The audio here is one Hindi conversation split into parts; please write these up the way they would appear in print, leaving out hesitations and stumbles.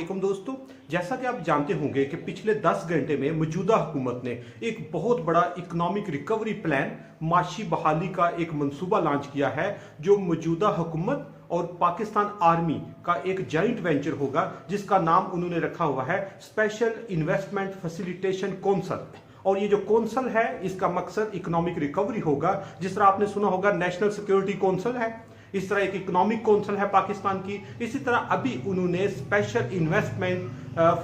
अस्सलाम दोस्तों, जैसा कि आप जानते होंगे कि पिछले 10 घंटे में मौजूदा हुकूमत ने एक बहुत बड़ा इकोनॉमिक रिकवरी प्लान, माशी बहाली का एक मंसूबा लॉन्च किया है, जो मौजूदा हुकूमत और पाकिस्तान आर्मी का एक जॉइंट वेंचर होगा, जिसका नाम उन्होंने रखा हुआ है स्पेशल इन्वेस्टमेंट फैसिलिटेशन कौंसल। और ये जो कौंसल है, इसका मकसद इकोनॉमिक रिकवरी होगा। जिस तरह आपने सुना होगा नेशनल सिक्योरिटी कौंसल है, इस तरह एक इकोनॉमिक कौंसल है पाकिस्तान की। इसी तरह अभी उन्होंने special investment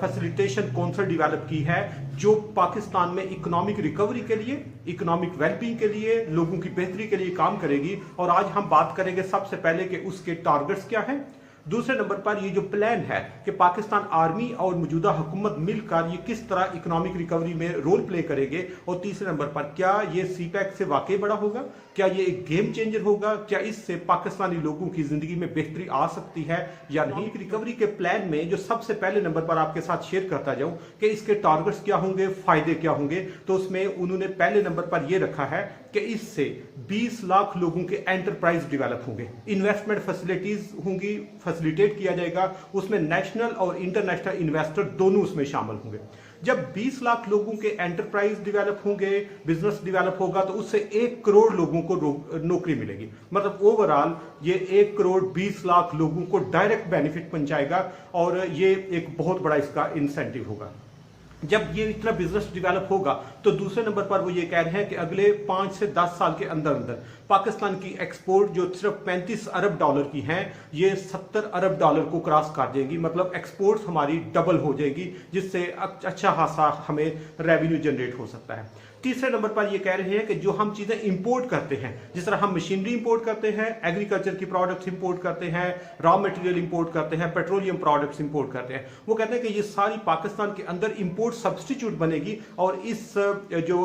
facilitation council develop की है, जो पाकिस्तान में इकोनॉमिक रिकवरी के लिए, इकोनॉमिक वेलबींग के लिए, लोगों की बेहतरी के लिए काम करेगी। और आज हम बात करेंगे सबसे पहले कि उसके टारगेट्स क्या हैं। दूसरे नंबर पर ये जो प्लान है कि पाकिस्तान आर्मी और मौजूदा हुकूमत मिलकर ये किस तरह इकोनॉमिक रिकवरी में रोल प्ले करेंगे। और तीसरे नंबर पर क्या ये सीपैक से वाकई बड़ा होगा, क्या ये एक गेम चेंजर होगा, क्या इससे पाकिस्तानी लोगों की जिंदगी में बेहतरी आ सकती है या नहीं। रिकवरी के प्लान में जो सबसे पहले नंबर पर आपके साथ शेयर करता जाऊं कि इसके टारगेट्स क्या होंगे, फायदे क्या होंगे, तो उसमें उन्होंने पहले नंबर पर यह रखा है कि इससे 20 लाख लोगों के एंटरप्राइज डेवलप होंगे, इन्वेस्टमेंट फैसिलिटीज होंगी, फैसिलिटेट किया जाएगा। उसमें नेशनल और इंटरनेशनल इन्वेस्टर दोनों उसमें शामिल होंगे। जब 20 लाख लोगों के एंटरप्राइज डेवलप होंगे, बिजनेस डेवलप होगा, तो उससे 1 करोड़ लोगों को नौकरी मिलेगी। मतलब ओवरऑल ये 1 करोड़ 20 लाख लोगों को डायरेक्ट बेनिफिट पहुंचाएगा और ये एक बहुत बड़ा इसका इंसेंटिव होगा। जब ये इतना बिजनेस डेवलप होगा तो दूसरे नंबर पर वो ये कह रहे हैं कि अगले 5 से 10 साल के अंदर अंदर पाकिस्तान की एक्सपोर्ट जो सिर्फ 35 अरब डॉलर की हैं, ये 70 अरब डॉलर को क्रॉस कर देंगी। मतलब एक्सपोर्ट्स हमारी डबल हो जाएगी, जिससे अच्छा खासा हमें रेवेन्यू जनरेट हो सकता है। तीसरे नंबर पर ये कह रहे हैं कि जो हम चीजें इंपोर्ट करते हैं, जिस तरह हम मशीनरी इंपोर्ट करते हैं, एग्रीकल्चर की प्रोडक्ट्स इंपोर्ट करते हैं, रॉ मटेरियल इंपोर्ट करते हैं, पेट्रोलियम प्रोडक्ट्स इंपोर्ट करते हैं, वो कहते हैं कि ये सारी पाकिस्तान के अंदर इंपोर्ट सब्सटीट्यूट बनेगी। और इस जो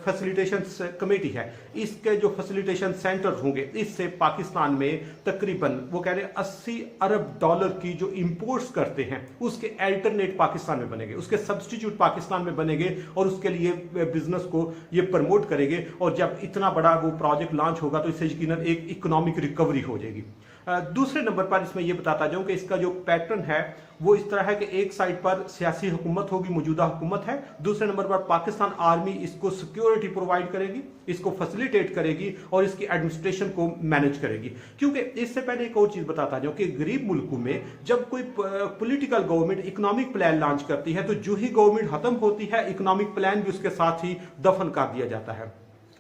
फैसिलिटेशन कमेटी है, इसके जो फैसिलिटेशन सेंटर होंगे, इससे पाकिस्तान में तकरीबन वो कह रहे हैं 80 अरब डॉलर की जो इंपोर्ट्स करते हैं, उसके अल्टरनेट पाकिस्तान में बनेंगे, उसके सब्सटीट्यूट पाकिस्तान में बनेंगे और उसके लिए बिजनेस को ये प्रमोट करेंगे। और जब इतना बड़ा वो प्रोजेक्ट लॉन्च होगा तो इससे यकीनन एक इकोनॉमिक रिकवरी हो जाएगी। दूसरे नंबर पर इसमें यह बताता जाऊं कि इसका जो पैटर्न है वो इस तरह है कि एक साइड पर सियासी हुकूमत होगी, मौजूदा हुकूमत है, दूसरे नंबर पर पाकिस्तान आर्मी इसको सिक्योरिटी प्रोवाइड करेगी, इसको फैसिलिटेट करेगी और इसकी एडमिनिस्ट्रेशन को मैनेज करेगी। क्योंकि इससे पहले एक और चीज बताता जाऊं कि गरीब मुल्कों में जब कोई political government economic plan launch करती है, तो जो ही गवर्नमेंट खत्म होती है, इकोनॉमिक प्लान भी उसके साथ ही दफन कर दिया जाता है।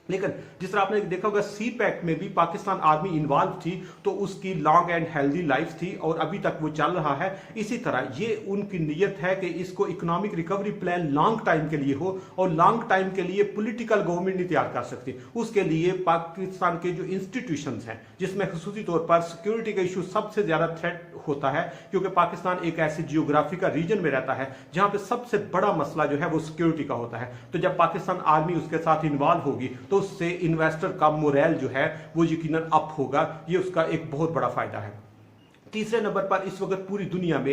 लेकिन जिस तरह आपने देखा होगा सीपैक में भी पाकिस्तान आर्मी इन्वॉल्व थी, तो उसकी लॉन्ग एंड हेल्दी लाइफ थी और अभी तक वो चल रहा है। इसी तरह ये उनकी नीयत है कि इसको economic recovery plan long time के लिए हो, और लॉन्ग टाइम के लिए पॉलिटिकल गवर्नमेंट नहीं तैयार कर सकती। उसके लिए पाकिस्तान के जो इंस्टीट्यूशंस हैं, जिसमें खसूसी तौर पर सिक्योरिटी का इशू सबसे ज्यादा थ्रेट होता है, क्योंकि पाकिस्तान एक ऐसे जियोग्राफी का रीजन में रहता है जहां पे सबसे बड़ा मसला जो है वो सिक्योरिटी का होता है। तो जब पाकिस्तान आर्मी उसके साथ इन्वॉल्व होगी तो उससे इन्वेस्टर का मोरल जो है वो यकीनन अप होगा। ये उसका एक बहुत बड़ा फायदा है। तीसरे नंबर पर इस वक्त पूरी दुनिया में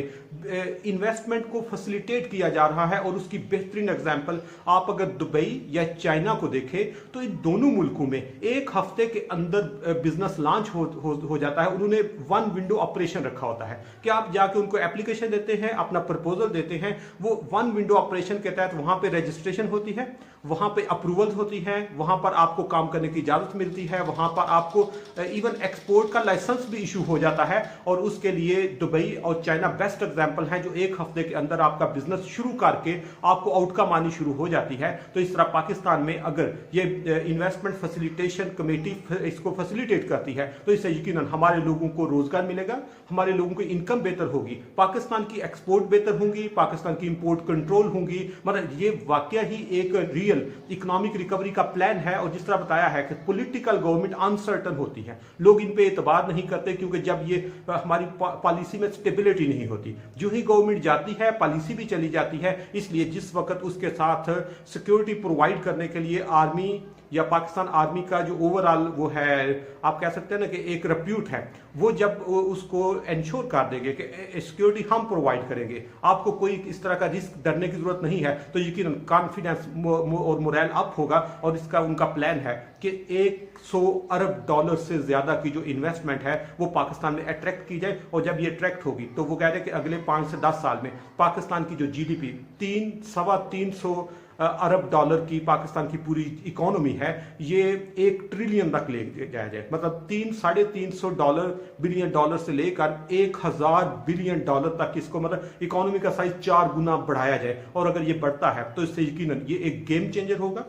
इन्वेस्टमेंट को फैसिलिटेट किया जा रहा है, और उसकी बेहतरीन एग्जांपल आप अगर दुबई या चाइना को देखें तो इन दोनों मुल्कों में एक हफ्ते के अंदर बिजनेस लॉन्च हो जाता है। उन्होंने 1 विंडो ऑपरेशन रखा होता है कि आप जाके उनको एप्लीकेशन देते हैं, अपना प्रपोजल देते हैं, वो 1 विंडो ऑपरेशन के तहत वहां पे रजिस्ट्रेशन होती है, वहां पे अप्रूवल्स होती है, वहां पर आपको काम करने की इजाजत मिलती है, वहां पर आपको इवन एक्सपोर्ट का लाइसेंस भी इशू हो जाता है। और उसके लिए दुबई और चाइना बेस्ट एग्जांपल हैं, जो एक हफ्ते के अंदर आपका बिजनेस शुरू करके आपको आउटकम आनी शुरू हो जाती है। तो इस तरह पाकिस्तान में अगर ये इन्वेस्टमेंट फैसिलिटेशन कमेटी इसको फैसिलिटेट करती है, तो इससे यकीनन हमारे लोगों को रोजगार मिलेगा, हमारे लोगों की इनकम बेहतर होगी, पाकिस्तान की एक्सपोर्ट बेहतर होंगी, पाकिस्तान की इंपोर्ट कंट्रोल होंगी। मतलब ये वाकया ही एक रियल इकोनॉमिक रिकवरी का प्लान है। और जिस तरह बताया है कि पॉलिटिकल गवर्नमेंट अनसर्टन होती है, लोग इन पे एतबार नहीं करते, क्योंकि जब ये हमारी पॉलिसी में स्टेबिलिटी नहीं होती, जो ही गवर्नमेंट जाती है पॉलिसी भी चली जाती है। इसलिए जिस वक्त उसके साथ सिक्योरिटी प्रोवाइड करने के लिए आर्मी या पाकिस्तान आर्मी का जो ओवरऑल वो है, आप कह सकते हैं ना कि एक रेप्यूट है, वो जब उसको इंश्योर कर देंगे कि सिक्योरिटी हम प्रोवाइड करेंगे, आपको कोई इस तरह का रिस्क डरने की जरूरत नहीं है, तो यकीनन कॉन्फिडेंस और मोरल अप होगा। और इसका उनका प्लान है कि 100 अरब डॉलर से ज्यादा की जो इन्वेस्टमेंट है वो पाकिस्तान में अट्रैक्ट की जाए। और जब ये अट्रैक्ट होगी तो वो कह रहे हैं कि अगले 5 से 10 साल में पाकिस्तान की जो जीडीपी 300-3.25 अरब डॉलर की पाकिस्तान की पूरी इकोनॉमी है, ये 1 ट्रिलियन तक ले जाया जाए। मतलब 300-350 बिलियन डॉलर से लेकर 1000 बिलियन डॉलर तक इसको, मतलब इकोनॉमी का साइज 4 गुना बढ़ाया जाए। और अगर ये बढ़ता है तो इससे यकीनन ये एक गेम चेंजर होगा,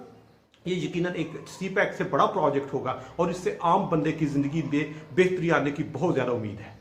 ये यकीनन एक सीपैक से बड़ा प्रोजेक्ट होगा और इससे आम बंदे की जिंदगी में बेहतरी आने की बहुत ज्यादा उम्मीद है।